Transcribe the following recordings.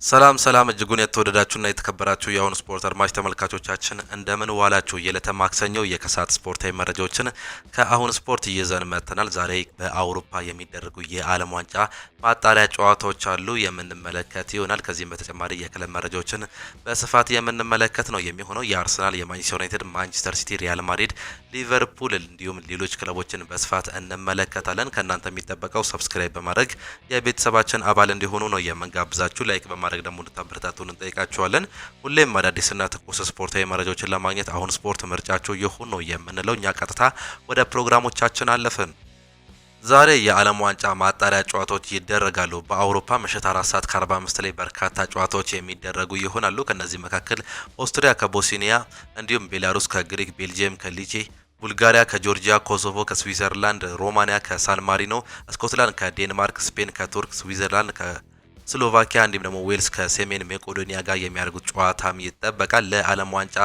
ሰላም እጅጉን የተወደዳችሁና የተከበራችሁ የአሁኑ ስፖርት አድማጭ ተመልካቾቻችን እንደምን ዋላችሁ። የዕለተ ማክሰኞ የከሰዓት ስፖርታዊ መረጃዎችን ከአሁን ስፖርት ይዘን መጥተናል። ዛሬ በአውሮፓ የሚደረጉ የዓለም ዋንጫ ማጣሪያ ጨዋታዎች አሉ የምንመለከት ይሆናል። ከዚህም በተጨማሪ የክለብ መረጃዎችን በስፋት የምንመለከት ነው የሚሆነው። የአርሰናል፣ የማንቸስተር ዩናይትድ፣ ማንቸስተር ሲቲ፣ ሪያል ማድሪድ፣ ሊቨርፑል እንዲሁም ሌሎች ክለቦችን በስፋት እንመለከታለን። ከእናንተ የሚጠበቀው ሰብስክራይብ በማድረግ የቤተሰባችን አባል እንዲሆኑ ነው የምንጋብዛችሁ። ላይክ በማድረግ ደግሞ እንድታበረታቱን እንጠይቃችኋለን። ሁሌም አዳዲስና ትኩስ ስፖርታዊ መረጃዎችን ለማግኘት አሁን ስፖርት ምርጫችሁ ይሁን ነው የምንለው። እኛ ቀጥታ ወደ ፕሮግራሞቻችን አለፍን። ዛሬ የዓለም ዋንጫ ማጣሪያ ጨዋታዎች ይደረጋሉ። በአውሮፓ ምሽት 4:45 ላይ በርካታ ጨዋታዎች የሚደረጉ ይሆናሉ። ከነዚህ መካከል ኦስትሪያ ከቦስኒያ እንዲሁም ቤላሩስ ከግሪክ፣ ቤልጂየም ከሊቼ፣ ቡልጋሪያ ከጆርጂያ፣ ኮሶቮ ከስዊዘርላንድ፣ ሮማኒያ ከሳን ማሪኖ፣ ስኮትላንድ ከዴንማርክ፣ ስፔን ከቱርክ፣ ስዊዘርላንድ ስሎቫኪያ እንዲሁም ደግሞ ዌልስ ከሰሜን መቄዶኒያ ጋር የሚያደርጉት ጨዋታም ይጠበቃል። ለዓለም ዋንጫ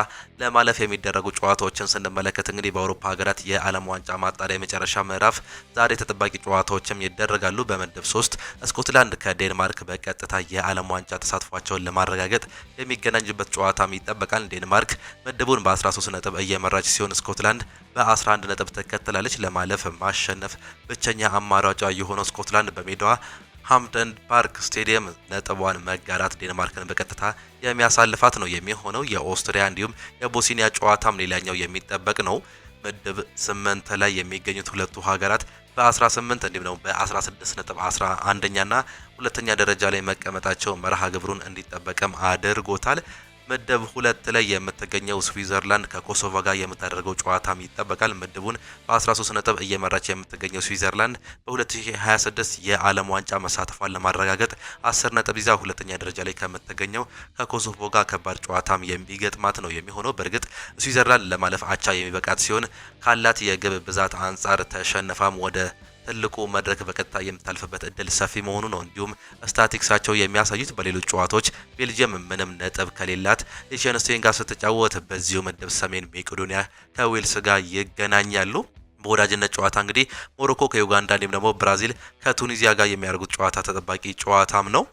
ለማለፍ የሚደረጉ ጨዋታዎችን ስንመለከት እንግዲህ በአውሮፓ ሀገራት የዓለም ዋንጫ ማጣሪያ የመጨረሻ ምዕራፍ ዛሬ ተጠባቂ ጨዋታዎችም ይደረጋሉ። በምድብ 3 ስኮትላንድ ከዴንማርክ በቀጥታ የዓለም ዋንጫ ተሳትፏቸውን ለማረጋገጥ የሚገናኙበት ጨዋታም ይጠበቃል። ዴንማርክ ምድቡን በ13 ነጥብ እየመራች ሲሆን ስኮትላንድ በ11 ነጥብ ተከትላለች። ለማለፍ ማሸነፍ ብቸኛ አማራጯ የሆነው ስኮትላንድ በሜዳዋ ሃምፕደን ፓርክ ስቴዲየም ነጥቧን መጋራት ዴንማርክን በቀጥታ የሚያሳልፋት ነው የሚሆነው። የኦስትሪያ እንዲሁም የቦስኒያ ጨዋታም ሌላኛው የሚጠበቅ ነው። ምድብ 8 ላይ የሚገኙት ሁለቱ ሀገራት በ18 እንዲሁም ደግሞ በ16 ነጥብ 11ኛና ሁለተኛ ደረጃ ላይ መቀመጣቸው መርሃ ግብሩን እንዲጠበቅም አድርጎታል። ምድብ 2 ላይ የምትገኘው ስዊዘርላንድ ከኮሶቮ ጋር የምታደርገው ጨዋታም ይጠበቃል። ምድቡን በ13 ነጥብ እየመራች የምትገኘው ስዊዘርላንድ በ2026 የዓለም ዋንጫ መሳተፏን ለማረጋገጥ 10 ነጥብ ይዛ ሁለተኛ ደረጃ ላይ ከምትገኘው ከኮሶቮ ጋር ከባድ ጨዋታም የሚገጥማት ነው የሚሆነው። በእርግጥ ስዊዘርላንድ ለማለፍ አቻ የሚበቃት ሲሆን ካላት የግብ ብዛት አንጻር ተሸንፋም ወደ ትልቁ መድረክ በቀጥታ የምታልፍበት እድል ሰፊ መሆኑ ነው። እንዲሁም ስታቲክሳቸው የሚያሳዩት በሌሎች ጨዋታዎች ቤልጅየም ምንም ነጥብ ከሌላት ሊechtenstein ጋር ስትጫወት በዚሁ ምድብ ሰሜን መቄዶኒያ ከዌልስ ጋር ይገናኛሉ። በወዳጅነት ጨዋታ እንግዲህ ሞሮኮ ከዩጋንዳ እንዲሁም ደግሞ ብራዚል ከቱኒዚያ ጋር የሚያደርጉት ጨዋታ ተጠባቂ ጨዋታም ነው።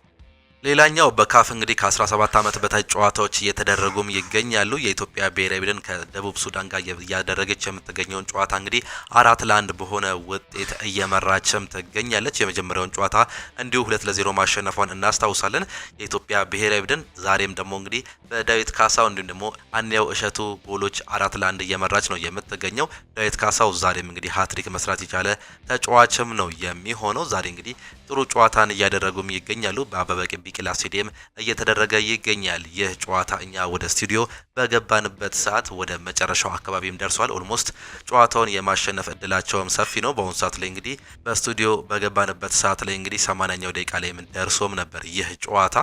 ሌላኛው በካፍ እንግዲህ ከ17 ዓመት በታች ጨዋታዎች እየተደረጉም ይገኛሉ። የኢትዮጵያ ብሔራዊ ቡድን ከደቡብ ሱዳን ጋር እያደረገች የምትገኘውን ጨዋታ እንግዲህ 4-1 በሆነ ውጤት እየመራችም ትገኛለች። የመጀመሪያውን ጨዋታ እንዲሁ 2-0 ማሸነፏን እናስታውሳለን። የኢትዮጵያ ብሔራዊ ቡድን ዛሬም ደግሞ እንግዲህ በዳዊት ካሳው እንዲሁም ደግሞ አንያው እሸቱ ጎሎች 4-1 እየመራች ነው የምትገኘው። ዳዊት ካሳው ዛሬም እንግዲህ ሃትሪክ መስራት የቻለ ተጫዋችም ነው የሚሆነው። ዛሬ እንግዲህ ጥሩ ጨዋታን እያደረጉም ይገኛሉ። በአበበ ቢቂላ ስቴዲየም እየተደረገ ይገኛል። ይህ ጨዋታ እኛ ወደ ስቱዲዮ በገባንበት ሰዓት ወደ መጨረሻው አካባቢም ደርሷል። ኦልሞስት ጨዋታውን የማሸነፍ እድላቸውም ሰፊ ነው። በአሁኑ ሰዓት ላይ እንግዲህ በስቱዲዮ በገባንበት ሰዓት ላይ እንግዲህ 80ኛው ደቂቃ ላይ ደርሶም ነበር ይህ ጨዋታ።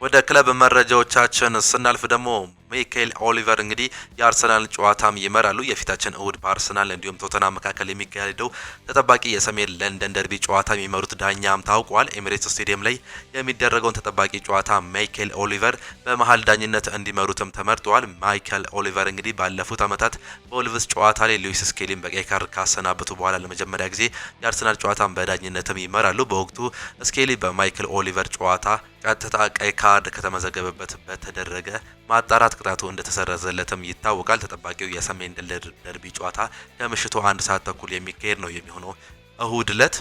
ወደ ክለብ መረጃዎቻችን ስናልፍ ደግሞ ሚካኤል ኦሊቨር እንግዲህ የአርሰናል ጨዋታም ይመራሉ። የፊታችን እሁድ በአርሰናል እንዲሁም ቶተናም መካከል የሚካሄደው ተጠባቂ የሰሜን ለንደን ደርቢ ጨዋታ የሚመሩት ዳኛም ታውቋል። ኤሚሬትስ ስቴዲየም ላይ የሚደረገውን ተጠባቂ ጨዋታ ሚካኤል ኦሊቨር በመሀል ዳኝነት እንዲመሩትም ተመርጠዋል። ሚካኤል ኦሊቨር እንግዲህ ባለፉት ዓመታት በወልቭስ ጨዋታ ላይ ሉዊስ ስኬሊን በቀይ ካርድ ካሰናበቱ በኋላ ለመጀመሪያ ጊዜ የአርሰናል ጨዋታን በዳኝነትም ይመራሉ። በወቅቱ ስኬሊ በማይክል ኦሊቨር ጨዋታ ቀጥታ ቀይ ካርድ ከተመዘገበበት በተደረገ ማጣራት ቅጣቱ እንደተሰረዘለትም ይታወቃል። ተጠባቂው የሰሜን ደርቢ ጨዋታ ከምሽቱ 1 ሰዓት ተኩል የሚካሄድ ነው የሚሆነው እሁድ ዕለት።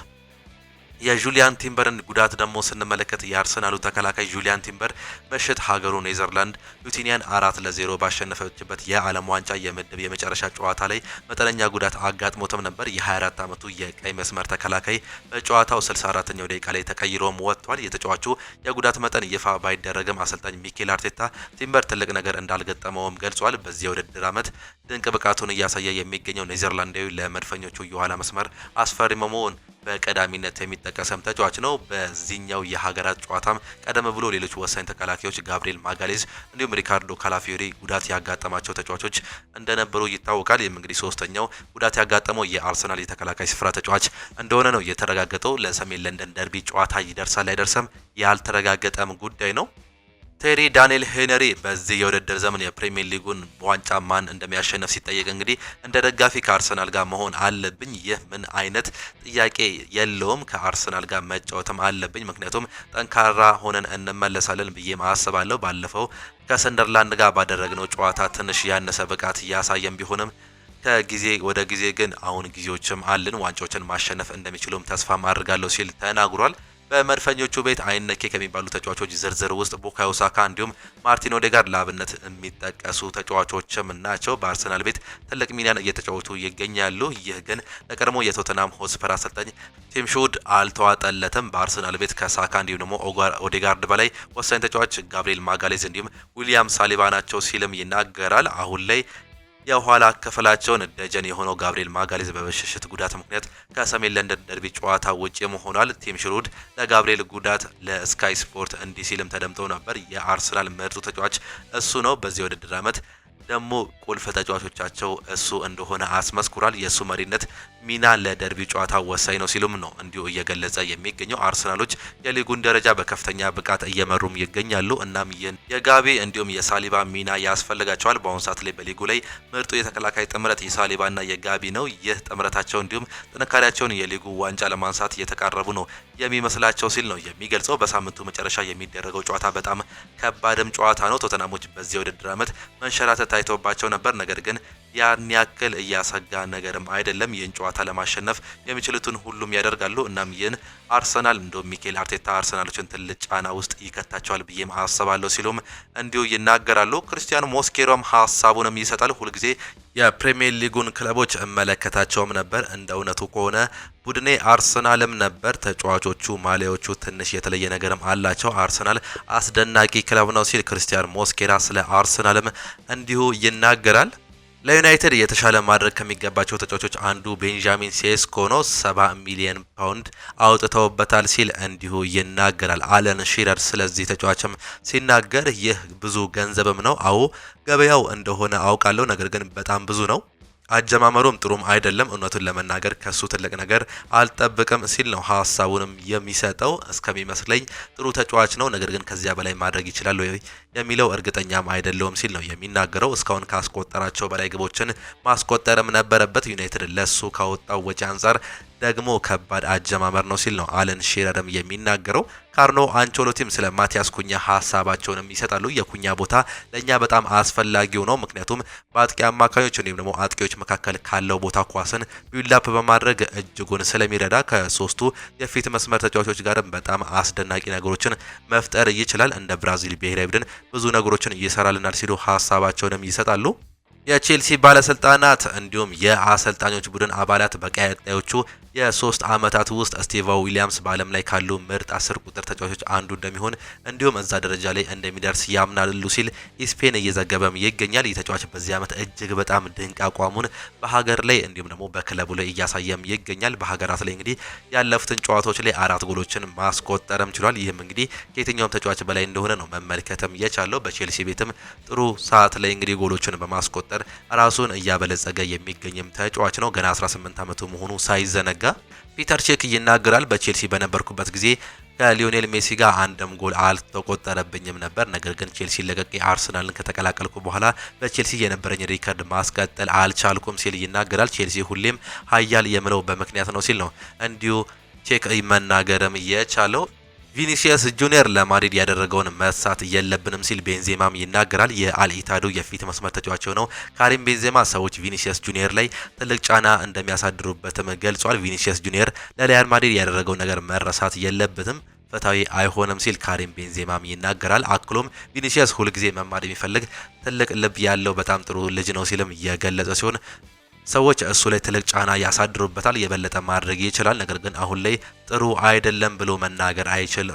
የጁሊያን ቲምበርን ጉዳት ደግሞ ስንመለከት የአርሰናሉ ተከላካይ ጁሊያን ቲምበር ምሽት ሀገሩ ኔዘርላንድ ዩቲኒያን 4-0 ባሸነፈችበት የዓለም ዋንጫ የምድብ የመጨረሻ ጨዋታ ላይ መጠነኛ ጉዳት አጋጥሞትም ነበር። የ24 ዓመቱ የቀይ መስመር ተከላካይ በጨዋታው 64ኛው ደቂቃ ላይ ተቀይሮም ወጥቷል። የተጫዋቹ የጉዳት መጠን ይፋ ባይደረግም አሰልጣኝ ሚኬል አርቴታ ቲምበር ትልቅ ነገር እንዳልገጠመውም ገልጿል። በዚህ የውድድር ዓመት ድንቅ ብቃቱን እያሳየ የሚገኘው ኔዘርላንዳዊ ለመድፈኞቹ የኋላ መስመር አስፈሪ መሆን በቀዳሚነት የሚጠቀሰም ተጫዋች ነው። በዚህኛው የሀገራት ጨዋታም ቀደም ብሎ ሌሎች ወሳኝ ተከላካዮች ጋብሪኤል ማጋሌዝ እንዲሁም ሪካርዶ ካላፊዮሪ ጉዳት ያጋጠማቸው ተጫዋቾች እንደነበሩ ይታወቃል። ይህም እንግዲህ ሶስተኛው ጉዳት ያጋጠመው የአርሰናል የተከላካይ ስፍራ ተጫዋች እንደሆነ ነው የተረጋገጠው። ለሰሜን ለንደን ደርቢ ጨዋታ ይደርሳል አይደርሰም ያልተረጋገጠም ጉዳይ ነው። ቴሪ ዳንኤል ሄነሪ በዚህ የውድድር ዘመን የፕሪሚየር ሊጉን ዋንጫ ማን እንደሚያሸንፍ ሲጠየቅ እንግዲህ እንደ ደጋፊ ከአርሰናል ጋር መሆን አለብኝ። ይህ ምን አይነት ጥያቄ የለውም። ከአርሰናል ጋር መጫወትም አለብኝ፣ ምክንያቱም ጠንካራ ሆነን እንመለሳለን ብዬ አስባለሁ። ባለፈው ከሰንደርላንድ ጋር ባደረግነው ጨዋታ ትንሽ ያነሰ ብቃት እያሳየን ቢሆንም ከጊዜ ወደ ጊዜ ግን አሁን ጊዜዎችም አለን ዋንጫዎችን ማሸነፍ እንደሚችሉም ተስፋ አድርጋለሁ ሲል ተናግሯል። በመድፈኞቹ ቤት አይነኬ ከሚባሉ ተጫዋቾች ዝርዝር ውስጥ ቡካዮ ሳካ እንዲሁም ማርቲን ኦዴጋርድ ለአብነት የሚጠቀሱ ተጫዋቾችም ናቸው። በአርሰናል ቤት ትልቅ ሚናን እየተጫወቱ ይገኛሉ። ይህ ግን ለቀድሞ የቶተናም ሆስፐር አሰልጣኝ ቲም ሹድ አልተዋጠለትም። በአርሰናል ቤት ከሳካ እንዲሁም ደግሞ ኦዴጋርድ በላይ ወሳኝ ተጫዋች ጋብሪኤል ማጋሌዝ እንዲሁም ዊሊያም ሳሊባ ናቸው ሲልም ይናገራል። አሁን ላይ የኋላ ክፍላቸውን ደጀን የሆነው ጋብሪኤል ማጋሌዝ በመሸሸት ጉዳት ምክንያት ከሰሜን ለንደን ደርቢ ጨዋታ ውጪ ሆኗል። ቲም ሽሩድ ለጋብሪኤል ጉዳት ለስካይ ስፖርት እንዲህ ሲልም ተደምጠው ነበር። የአርሰናል ምርጡ ተጫዋች እሱ ነው። በዚህ ውድድር ዓመት ደግሞ ቁልፍ ተጫዋቾቻቸው እሱ እንደሆነ አስመስክሯል። የእሱ መሪነት ሚና ለደርቢ ጨዋታ ወሳኝ ነው ሲሉም ነው እንዲሁ እየገለጸ የሚገኘው። አርሰናሎች የሊጉን ደረጃ በከፍተኛ ብቃት እየመሩም ይገኛሉ። እናም ይህን የጋቢ እንዲሁም የሳሊባ ሚና ያስፈልጋቸዋል። በአሁኑ ሰዓት ላይ በሊጉ ላይ ምርጡ የተከላካይ ጥምረት የሳሊባና የጋቢ ነው። ይህ ጥምረታቸው እንዲሁም ጥንካሬያቸውን የሊጉ ዋንጫ ለማንሳት እየተቃረቡ ነው የሚመስላቸው ሲል ነው የሚገልጸው። በሳምንቱ መጨረሻ የሚደረገው ጨዋታ በጣም ከባድም ጨዋታ ነው። ቶተናሞች በዚህ ውድድር ዓመት መንሸራተት ታይቶባቸው ነበር። ነገር ግን ያን ያክል እያሰጋ ነገርም አይደለም። ይህን ጨዋታ ለማሸነፍ የሚችሉትን ሁሉም ያደርጋሉ። እናም ይህን አርሰናል እንደ ሚኬል አርቴታ አርሰናሎችን ትልቅ ጫና ውስጥ ይከታቸዋል ብዬም አስባለሁ ሲሉም እንዲሁ ይናገራሉ። ክርስቲያን ሞስኬሮም ሀሳቡንም ይሰጣል። ሁልጊዜ የፕሪሚየር ሊጉን ክለቦች እመለከታቸውም ነበር። እንደ እውነቱ ከሆነ ቡድኔ አርሰናልም ነበር። ተጫዋቾቹ ማሊያዎቹ ትንሽ የተለየ ነገርም አላቸው። አርሰናል አስደናቂ ክለብ ነው ሲል ክርስቲያን ሞስኬራ ስለ አርሰናልም እንዲሁ ይናገራል። ለዩናይትድ የተሻለ ማድረግ ከሚገባቸው ተጫዋቾች አንዱ ቤንጃሚን ሴስኮ ነው። 70 ሚሊዮን ፓውንድ አውጥተውበታል ሲል እንዲሁ ይናገራል። አለን ሺረር ስለዚህ ተጫዋችም ሲናገር ይህ ብዙ ገንዘብም ነው። አዎ ገበያው እንደሆነ አውቃለሁ፣ ነገር ግን በጣም ብዙ ነው። አጀማመሩም ጥሩም አይደለም። እውነቱን ለመናገር ከሱ ትልቅ ነገር አልጠብቅም ሲል ነው ሀሳቡንም የሚሰጠው። እስከሚመስለኝ ጥሩ ተጫዋች ነው፣ ነገር ግን ከዚያ በላይ ማድረግ ይችላል የሚለው እርግጠኛም አይደለውም ሲል ነው የሚናገረው። እስካሁን ካስቆጠራቸው በላይ ግቦችን ማስቆጠርም ነበረበት። ዩናይትድ ለሱ ካወጣው ወጪ አንጻር ደግሞ ከባድ አጀማመር ነው ሲል ነው አለን ሺረርም የሚናገረው። ካርሎ አንቸሎቲም ስለ ማቲያስ ኩኛ ሀሳባቸውንም ይሰጣሉ። የኩኛ ቦታ ለእኛ በጣም አስፈላጊው ነው፣ ምክንያቱም በአጥቂ አማካኞች እንዲሁም ደግሞ አጥቂዎች መካከል ካለው ቦታ ኳስን ቢውላፕ በማድረግ እጅጉን ስለሚረዳ ከሶስቱ የፊት መስመር ተጫዋቾች ጋርም በጣም አስደናቂ ነገሮችን መፍጠር ይችላል። እንደ ብራዚል ብሔራዊ ቡድን ብዙ ነገሮችን ይሰራልናል ሲሉ ሀሳባቸውንም ይሰጣሉ። የቼልሲ ባለስልጣናት እንዲሁም የአሰልጣኞች ቡድን አባላት በቀጣዮቹ የ3 ዓመታት ውስጥ ስቲቭ ዊሊያምስ በዓለም ላይ ካሉ ምርጥ 10 ቁጥር ተጫዋቾች አንዱ እንደሚሆን እንዲሁም እዛ ደረጃ ላይ እንደሚደርስ ያምናሉ ሲል ኢስፔን እየዘገበም ይገኛል። ይህ ተጫዋች በዚህ ዓመት እጅግ በጣም ድንቅ አቋሙን በሀገር ላይ እንዲሁም ደግሞ በክለቡ ላይ እያሳየም ይገኛል። በሀገራት ላይ እንግዲህ ያለፉትን ጨዋታዎች ላይ 4 ጎሎችን ማስቆጠርም ችሏል። ይህም እንግዲህ ከየትኛውም ተጫዋች በላይ እንደሆነ ነው መመልከትም የቻለው። በቼልሲ ቤትም ጥሩ ሰዓት ላይ እንግዲህ ጎሎችን በማስቆጠር ራሱን እያበለጸገ የሚገኝም ተጫዋች ነው። ገና 18 ዓመቱ መሆኑ ሳይዘነጋ ፒተር ቼክ ይናገራል። በቼልሲ በነበርኩበት ጊዜ ከሊዮኔል ሜሲ ጋር አንድም ጎል አልተቆጠረብኝም ነበር። ነገር ግን ቼልሲ ለቀቄ አርሰናልን ከተቀላቀልኩ በኋላ በቼልሲ የነበረኝ ሪከርድ ማስቀጠል አልቻልኩም ሲል ይናገራል። ቼልሲ ሁሌም ኃያል የምለው በምክንያት ነው ሲል ነው እንዲሁ ቼክ መናገርም የቻለው። ቪኒሲየስ ጁኒየር ለማድሪድ ያደረገውን መሳት የለብንም ሲል ቤንዜማም ይናገራል። የአልኢታዱ የፊት መስመር ተጫዋች ነው ካሪም ቤንዜማ ሰዎች ቪኒሲየስ ጁኒየር ላይ ትልቅ ጫና እንደሚያሳድሩበትም ገልጿል። ቪኒሲየስ ጁኒየር ለሪያል ማድሪድ ያደረገው ነገር መረሳት የለበትም፣ ፍትሃዊ አይሆንም ሲል ካሪም ቤንዜማም ይናገራል። አክሎም ቪኒሲየስ ሁልጊዜ መማር የሚፈልግ ትልቅ ልብ ያለው በጣም ጥሩ ልጅ ነው ሲልም የገለጸ ሲሆን ሰዎች እሱ ላይ ትልቅ ጫና ያሳድሩበታል፣ የበለጠ ማድረግ ይችላል፣ ነገር ግን አሁን ላይ ጥሩ አይደለም ብሎ መናገር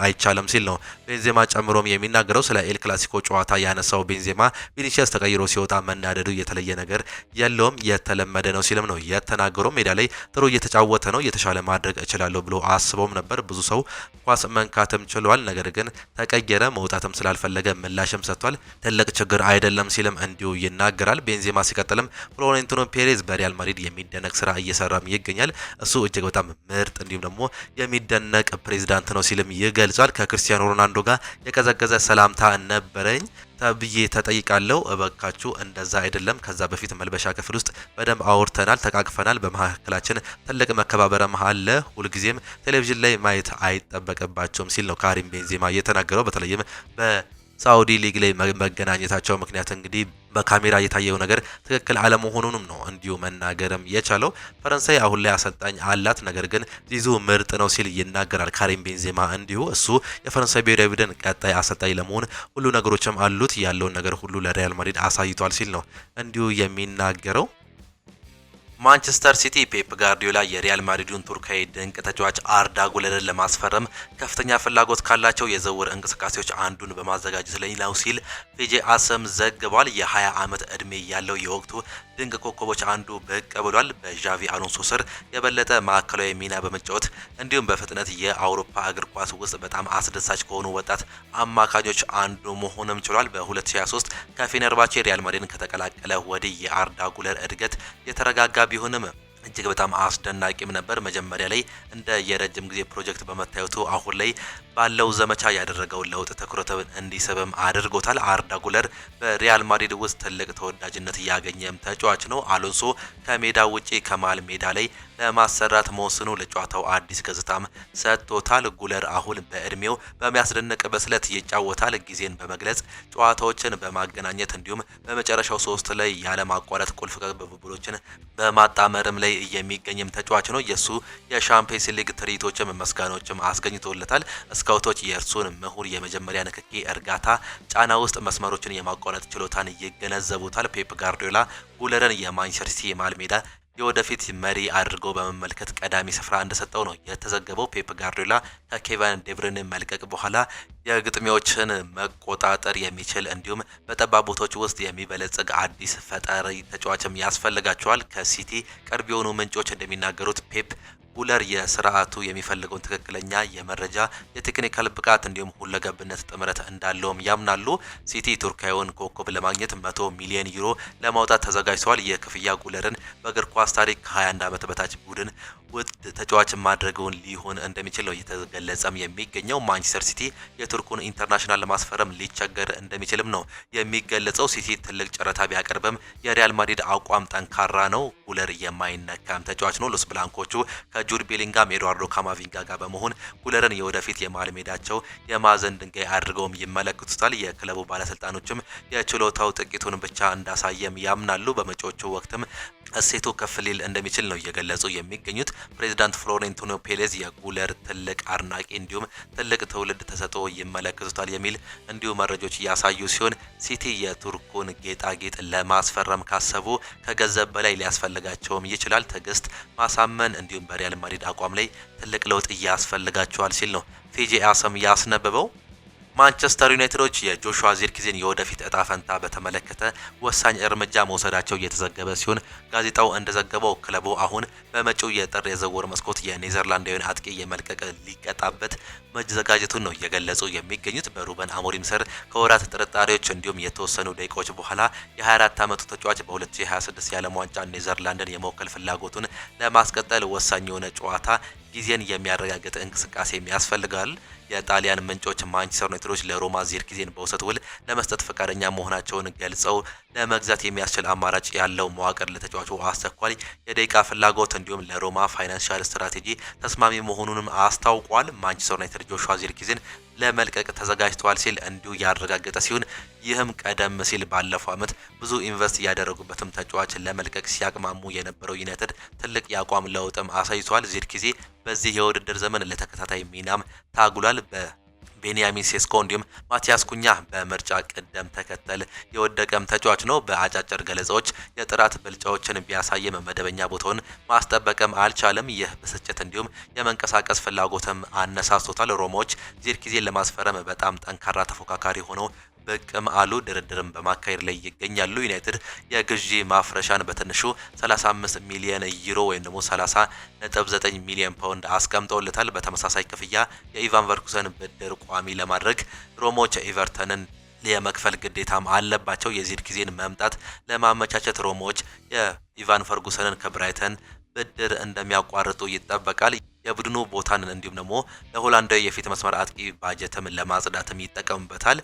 አይቻልም ሲል ነው ቤንዜማ ጨምሮም የሚናገረው። ስለ ኤል ክላሲኮ ጨዋታ ያነሳው ቤንዜማ ቪኒሲየስ ተቀይሮ ሲወጣ መናደዱ የተለየ ነገር የለውም፣ የተለመደ ነው ሲልም ነው የተናገረው። ሜዳ ላይ ጥሩ እየተጫወተ ነው፣ የተሻለ ማድረግ እችላለሁ ብሎ አስበውም ነበር። ብዙ ሰው ኳስ መንካትም ችሏል፣ ነገር ግን ተቀየረ፣ መውጣትም ስላልፈለገ ምላሽም ሰጥቷል። ትልቅ ችግር አይደለም ሲልም እንዲሁ ይናገራል። ቤንዜማ ሲቀጥልም ፍሎሬንቲኖ ፔሬዝ በሪያል ማድሪድ የሚደነቅ ስራ እየሰራም ይገኛል። እሱ እጅግ በጣም ምርጥ እንዲሁም ደግሞ የሚደነቅ ፕሬዝዳንት ነው ሲልም ይገልጻል። ከክርስቲያኖ ሮናልዶ ጋር የቀዘቀዘ ሰላምታ ነበረኝ ተብዬ ተጠይቃለሁ። እባካችሁ እንደዛ አይደለም። ከዛ በፊት መልበሻ ክፍል ውስጥ በደንብ አውርተናል፣ ተቃቅፈናል። በመካከላችን ትልቅ መከባበርም አለ። ሁልጊዜም ቴሌቪዥን ላይ ማየት አይጠበቅባቸውም ሲል ነው ካሪም ቤንዜማ የተናገረው። በተለይም በሳውዲ ሊግ ላይ መገናኘታቸው ምክንያት እንግዲህ በካሜራ የታየው ነገር ትክክል አለመሆኑንም ነው እንዲሁ መናገርም የቻለው። ፈረንሳይ አሁን ላይ አሰልጣኝ አላት፣ ነገር ግን ዚዙ ምርጥ ነው ሲል ይናገራል ካሪም ቤንዜማ። እንዲሁ እሱ የፈረንሳይ ብሔራዊ ቡድን ቀጣይ አሰልጣኝ ለመሆን ሁሉ ነገሮችም አሉት፣ ያለውን ነገር ሁሉ ለሪያል ማድሪድ አሳይቷል ሲል ነው እንዲሁ የሚናገረው። ማንቸስተር ሲቲ ፔፕ ጋርዲዮላ የሪያል ማድሪዱን ቱርካዊ ድንቅ ተጫዋች አርዳ ጉለርን ለማስፈረም ከፍተኛ ፍላጎት ካላቸው የዝውውር እንቅስቃሴዎች አንዱን በማዘጋጀት ላይ ነው ሲል ፌጄ አሰም ዘግቧል። የ20 ዓመት ዕድሜ ያለው የወቅቱ ድንቅ ኮከቦች አንዱ ብቅ ብሏል። በዣቪ አሎንሶ ስር የበለጠ ማዕከላዊ ሚና በመጫወት እንዲሁም በፍጥነት የአውሮፓ እግር ኳስ ውስጥ በጣም አስደሳች ከሆኑ ወጣት አማካኞች አንዱ መሆንም ችሏል። በ2023 ከፌነርባቼ ሪያል ማድሪድን ከተቀላቀለ ወዲህ የአርዳ ጉለር እድገት የተረጋጋ ቢሆንም እጅግ በጣም አስደናቂም ነበር። መጀመሪያ ላይ እንደ የረጅም ጊዜ ፕሮጀክት በመታየቱ አሁን ላይ ባለው ዘመቻ ያደረገው ለውጥ ትኩረትን እንዲስብም አድርጎታል። አርዳ ጉለር በሪያል ማድሪድ ውስጥ ትልቅ ተወዳጅነት ያገኘም ተጫዋች ነው። አሎንሶ ከሜዳ ውጪ ከመሃል ሜዳ ላይ ለማሰራት መወሰኑ ለጨዋታው አዲስ ገጽታም ሰጥቶታል። ጉለር አሁን በእድሜው በሚያስደንቅ በስለት ይጫወታል። ጊዜን በመግለጽ ጨዋታዎችን በማገናኘት እንዲሁም በመጨረሻው ሶስት ላይ ያለማቋረጥ ቁልፍ ቅብብሎችን በማጣመርም ላይ የሚገኝም ተጫዋች ነው። የሱ የሻምፒየንስ ሊግ ትርኢቶችም መስጋኖችም አስገኝቶለታል። ስካውቶች የእርሱን ምሁር የመጀመሪያ ንክኪ እርጋታ ጫና ውስጥ መስመሮችን የማቋረጥ ችሎታን ይገነዘቡታል። ፔፕ ጋርዲዮላ ጉለርን የማንቸስተር ሲቲ የመሃል ሜዳ የወደፊት መሪ አድርጎ በመመልከት ቀዳሚ ስፍራ እንደሰጠው ነው የተዘገበው። ፔፕ ጋርዲዮላ ከኬቨን ዴብሩይነ መልቀቅ በኋላ የግጥሚያዎችን መቆጣጠር የሚችል እንዲሁም በጠባብ ቦታዎች ውስጥ የሚበለጽግ አዲስ ፈጣሪ ተጫዋችም ያስፈልጋቸዋል። ከሲቲ ቅርብ የሆኑ ምንጮች እንደሚናገሩት ፔፕ ጉለር የስርዓቱ የሚፈልገውን ትክክለኛ የመረጃ የቴክኒካል ብቃት እንዲሁም ሁለገብነት ጥምረት እንዳለውም ያምናሉ። ሲቲ ቱርካዊውን ኮከብ ለማግኘት 100 ሚሊዮን ዩሮ ለማውጣት ተዘጋጅተዋል። የክፍያ ጉለርን በእግር ኳስ ታሪክ ከ21 ዓመት በታች ቡድን ውድ ተጫዋች ማድረገውን ሊሆን እንደሚችል ነው የተገለጸም የሚገኘው። ማንቸስተር ሲቲ የቱርኩን ኢንተርናሽናል ለማስፈረም ሊቸገር እንደሚችልም ነው የሚገለጸው። ሲቲ ትልቅ ጨረታ ቢያቀርብም የሪያል ማድሪድ አቋም ጠንካራ ነው። ጉለር የማይነካም ተጫዋች ነው። ሎስ ብላንኮቹ ከጁድ ቤሊንጋም ኤድዋርዶ ካማቪንጋ ጋር በመሆን ጉለርን የወደፊት የመሃል ሜዳቸው የማዕዘን ድንጋይ አድርገውም ይመለከቱታል። የክለቡ ባለስልጣኖችም የችሎታው ጥቂቱን ብቻ እንዳሳየም ያምናሉ። በመጪዎቹ ወቅትም እሴቱ ከፍ ሊል እንደሚችል ነው እየገለጹ የሚገኙት። ፕሬዚዳንት ፍሎሬንቲኖ ፔሬዝ የጉለር ትልቅ አድናቂ እንዲሁም ትልቅ ትውልድ ተሰጥኦ ይመለከቱታል የሚል እንዲሁ መረጃዎች እያሳዩ ሲሆን ሲቲ የቱርኩን ጌጣጌጥ ለማስፈረም ካሰቡ ከገንዘብ በላይ ሊያስፈልጋቸውም ይችላል። ትዕግስት፣ ማሳመን እንዲሁም በሪያል ማድሪድ አቋም ላይ ትልቅ ለውጥ ያስፈልጋቸዋል ሲል ነው ፌጄ አሰም ያስነበበው። ማንቸስተር ዩናይትዶች የጆሹዋ ዚርክዜን የወደፊት እጣ ፈንታ በተመለከተ ወሳኝ እርምጃ መውሰዳቸው እየተዘገበ ሲሆን ጋዜጣው እንደዘገበው ክለቡ አሁን በመጪው የጥር የዝውውር መስኮት የኔዘርላንዳዊን አጥቂ የመልቀቅ ሊቀጣበት መዘጋጀቱን ነው እየገለጹ የሚገኙት። በሩበን አሞሪም ስር ከወራት ጥርጣሬዎች እንዲሁም የተወሰኑ ደቂቃዎች በኋላ የ24 ዓመቱ ተጫዋች በ2026 የዓለም ዋንጫ ኔዘርላንድን የመወከል ፍላጎቱን ለማስቀጠል ወሳኝ የሆነ ጨዋታ ጊዜን የሚያረጋግጥ እንቅስቃሴ ያስፈልጋል። የጣሊያን ምንጮች ማንቸስተር ዩናይትዶች ለሮማ ዚርክዜን በውሰት ውል ለመስጠት ፈቃደኛ መሆናቸውን ገልጸው ለመግዛት የሚያስችል አማራጭ ያለው መዋቅር ለተጫዋቹ አስቸኳይ የደቂቃ ፍላጎት እንዲሁም ለሮማ ፋይናንሻል ስትራቴጂ ተስማሚ መሆኑንም አስታውቋል። ማንቸስተር ዩናይትድ ጆሹዋ ዚርክዜን ለመልቀቅ ተዘጋጅተዋል ሲል እንዲሁ ያረጋገጠ ሲሆን ይህም ቀደም ሲል ባለፈው ዓመት ብዙ ኢንቨስት ያደረጉበትም ተጫዋች ለመልቀቅ ሲያቅማሙ የነበረው ዩናይትድ ትልቅ የአቋም ለውጥም አሳይቷል። ዚርክዜ በዚህ የውድድር ዘመን ለተከታታይ ሚናም ታጉሏል። ቤንያሚን ሴስኮ እንዲሁም ማቲያስ ኩኛ በምርጫ ቅደም ተከተል የወደቀም ተጫዋች ነው። በአጫጭር ገለጻዎች የጥራት ብልጫዎችን ቢያሳይም መደበኛ ቦታውን ማስጠበቅም አልቻለም። ይህ ብስጭት እንዲሁም የመንቀሳቀስ ፍላጎትም አነሳስቶታል። ሮማዎች ዚርክዜን ለማስፈረም በጣም ጠንካራ ተፎካካሪ ሆነው ብቅም አሉ። ድርድርም በማካሄድ ላይ ይገኛሉ። ዩናይትድ የግዢ ማፍረሻን በትንሹ 35 ሚሊዮን ዩሮ ወይም ደግሞ 30.9 ሚሊዮን ፓውንድ አስቀምጠውለታል። በተመሳሳይ ክፍያ የኢቫን ቨርኩሰን ብድር ቋሚ ለማድረግ ሮሞች ኤቨርተንን የመክፈል ግዴታም አለባቸው። የዚርክዜን መምጣት ለማመቻቸት ሮሞዎች ኢቫን ፈርጉሰንን ከብራይተን ብድር እንደሚያቋርጡ ይጠበቃል። የቡድኑ ቦታን እንዲሁም ደግሞ ለሆላንዳዊ የፊት መስመር አጥቂ ባጀትም ለማጽዳትም ይጠቀሙበታል።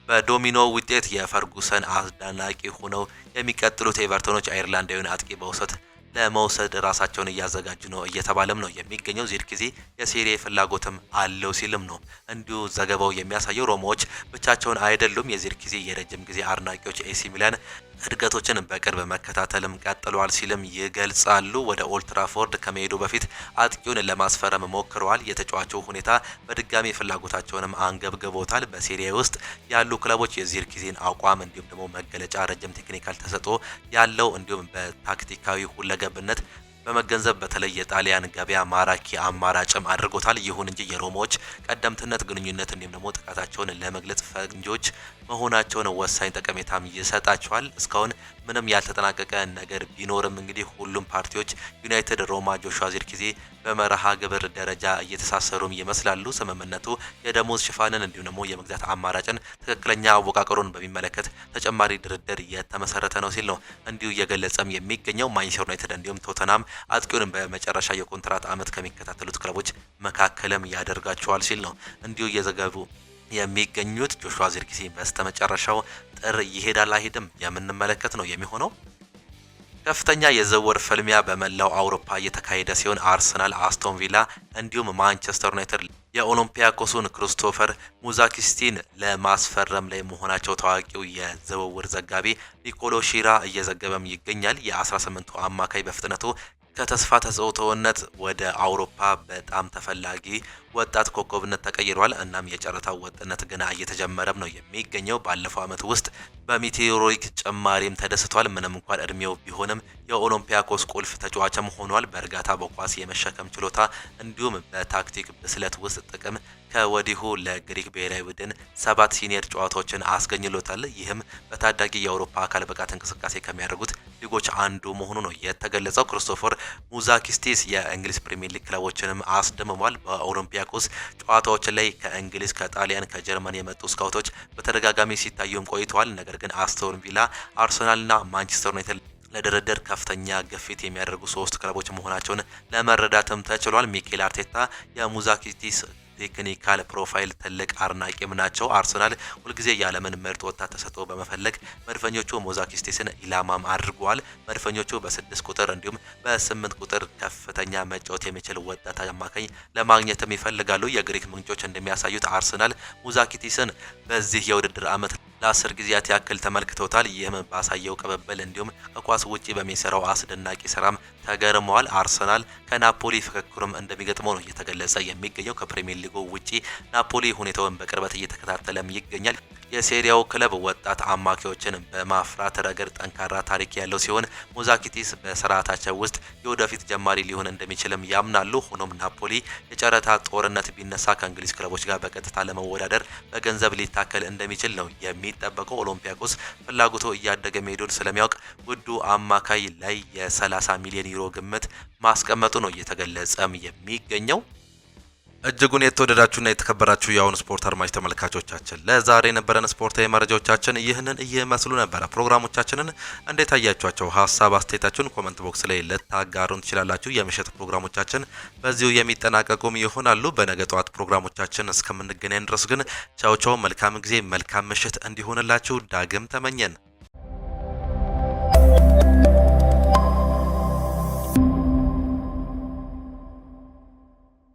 በዶሚኖ ውጤት የፈርጉሰን አስደናቂ ሆነው የሚቀጥሉት ኤቨርቶኖች አየርላንዳዊውን አጥቂ በውሰት ለመውሰድ ራሳቸውን እያዘጋጁ ነው እየተባለም ነው የሚገኘው። ዚርክዜ የሴሪያ ፍላጎትም አለው ሲልም ነው እንዲሁ ዘገባው የሚያሳየው። ሮማዎች ብቻቸውን አይደሉም። የዚርክዜ የረጅም ጊዜ አድናቂዎች ኤሲ ሚላን እድገቶችን በቅርብ መከታተልም ቀጥለዋል ሲልም ይገልጻሉ። ወደ ኦልትራፎርድ ከመሄዱ በፊት አጥቂውን ለማስፈረም ሞክረዋል። የተጫዋቹ ሁኔታ በድጋሚ ፍላጎታቸውንም አንገብግቦታል። በሴሪያ ውስጥ ያሉ ክለቦች የዚርክዜን አቋም እንዲሁም ደግሞ መገለጫ ረጅም ቴክኒካል ተሰጥኦ ያለው እንዲሁም በታክቲካዊ ሁለገብነት በመገንዘብ በተለይ የጣሊያን ገበያ ማራኪ አማራጭም አድርጎታል። ይሁን እንጂ የሮማዎች ቀደምትነት ግንኙነት እንዲሁም ደግሞ ጥቃታቸውን ለመግለጽ ፈንጆች መሆናቸውን ወሳኝ ጠቀሜታም ይሰጣቸዋል። እስካሁን ምንም ያልተጠናቀቀ ነገር ቢኖርም እንግዲህ ሁሉም ፓርቲዎች ዩናይትድ፣ ሮማ ጆሹዋ ዚርክዜ በመርሃ ግብር ደረጃ እየተሳሰሩም ይመስላሉ። ስምምነቱ የደሞዝ ሽፋንን እንዲሁም ደግሞ የመግዛት አማራጭን ትክክለኛ አወቃቀሩን በሚመለከት ተጨማሪ ድርድር የተመሰረተ ነው ሲል ነው እንዲሁ እየገለጸም የሚገኘው። ማንቸስተር ዩናይትድ እንዲሁም ቶተናም አጥቂውን በመጨረሻ የኮንትራት ዓመት ከሚከታተሉት ክለቦች መካከልም ያደርጋቸዋል ሲል ነው እንዲሁ እየዘገቡ የሚገኙት። ጆሹዋ ዚርክዜ በስተመጨረሻው ጥር ይሄዳል አይሄድም የምንመለከት ነው የሚሆነው። ከፍተኛ የዝውውር ፍልሚያ በመላው አውሮፓ እየተካሄደ ሲሆን አርሰናል፣ አስቶን ቪላ እንዲሁም ማንቸስተር ዩናይትድ የኦሎምፒያኮሱን ክሪስቶፈር ሙዛኪስቲን ለማስፈረም ላይ መሆናቸው ታዋቂው የዝውውር ዘጋቢ ኒኮሎ ሺራ እየዘገበም ይገኛል። የ18ቱ አማካይ በፍጥነቱ ከተስፋ ተሰጥኦነት ወደ አውሮፓ በጣም ተፈላጊ ወጣት ኮከብነት ተቀይሯል። እናም የጨረታው ወጥነት ገና እየተጀመረም ነው የሚገኘው። ባለፈው ዓመት ውስጥ በሚቴዎሪክ ጭማሪም ተደስቷል። ምንም እንኳን እድሜው ቢሆንም የኦሎምፒያኮስ ቁልፍ ተጫዋችም ሆኗል። በእርጋታ በኳስ የመሸከም ችሎታ እንዲሁም በታክቲክ ብስለት ውስጥ ጥቅም ከወዲሁ ለግሪክ ብሔራዊ ቡድን 7 ሲኒየር ጨዋታዎችን አስገኝሎታል። ይህም በታዳጊ የአውሮፓ አካል ብቃት እንቅስቃሴ ከሚያደርጉት ሊጎች አንዱ መሆኑ ነው የተገለጸው። ክሪስቶፈር ሙዛኪስቲስ የእንግሊዝ ፕሪሚየር ሊግ ክለቦችንም አስደምሟል። በኦሎምፒያኮስ ጨዋታዎች ላይ ከእንግሊዝ፣ ከጣሊያን፣ ከጀርመን የመጡ ስካውቶች በተደጋጋሚ ሲታዩም ቆይተዋል። ነገር ግን አስቶን ቪላ፣ አርሰናልና ማንቸስተር ዩናይትድ ለድርድር ከፍተኛ ግፊት የሚያደርጉ 3 ክለቦች መሆናቸውን ለመረዳትም ተችሏል። ሚኬል አርቴታ የሙዛኪስቲስ ቴክኒካል ፕሮፋይል ትልቅ አድናቂም ናቸው። አርሰናል ሁልጊዜ የዓለምን ምርጥ ወጣት ተሰጥኦ በመፈለግ መድፈኞቹ ሙዛኪስቲስን ኢላማም አድርገዋል። መድፈኞቹ በ6 ቁጥር እንዲሁም በ8 ቁጥር ከፍተኛ መጫወት የሚችል ወጣት አማካኝ ለማግኘትም ይፈልጋሉ። የግሪክ ምንጮች እንደሚያሳዩት አርሰናል ሙዛኪስቲስን በዚህ የውድድር ዓመት ለ10 ጊዜያት ያክል ተመልክተውታል። ይህም ባሳየው ቅብብል እንዲሁም ከኳስ ውጪ በሚሰራው አስደናቂ ስራም ተገርመዋል። አርሰናል ከናፖሊ ፍክክሩም እንደሚገጥመው ነው እየተገለጸ የሚገኘው። ከፕሪሚየር ሊጉ ውጪ ናፖሊ ሁኔታውን በቅርበት እየተከታተለም ይገኛል። የሴሪያው ክለብ ወጣት አማካዮችን በማፍራት ረገድ ጠንካራ ታሪክ ያለው ሲሆን ሙዛኪስቲስ በስርዓታቸው ውስጥ የወደፊት ጀማሪ ሊሆን እንደሚችልም ያምናሉ። ሆኖም ናፖሊ የጨረታ ጦርነት ቢነሳ ከእንግሊዝ ክለቦች ጋር በቀጥታ ለመወዳደር በገንዘብ ሊታከል እንደሚችል ነው የሚጠበቀው። ኦሎምፒያኮስ ፍላጎቱ እያደገ መሄዱን ስለሚያውቅ ውዱ አማካይ ላይ የ30 ሚሊዮን ዩሮ ግምት ማስቀመጡ ነው እየተገለጸም የሚገኘው። እጅጉን የተወደዳችሁና የተከበራችሁ የአሁኑ ስፖርት አድማጭ ተመልካቾቻችን ለዛሬ የነበረን ስፖርታዊ መረጃዎቻችን ይህንን እየመስሉ ነበረ። ፕሮግራሞቻችንን እንዴት አያችኋቸው? ሀሳብ አስተያየታችሁን ኮመንት ቦክስ ላይ ልታጋሩን ትችላላችሁ። የምሽት ፕሮግራሞቻችን በዚሁ የሚጠናቀቁም ይሆናሉ። በነገ ጠዋት ፕሮግራሞቻችን እስከምንገናኝ ድረስ ግን ቻው ቻው፣ መልካም ጊዜ፣ መልካም ምሽት እንዲሆንላችሁ ዳግም ተመኘን።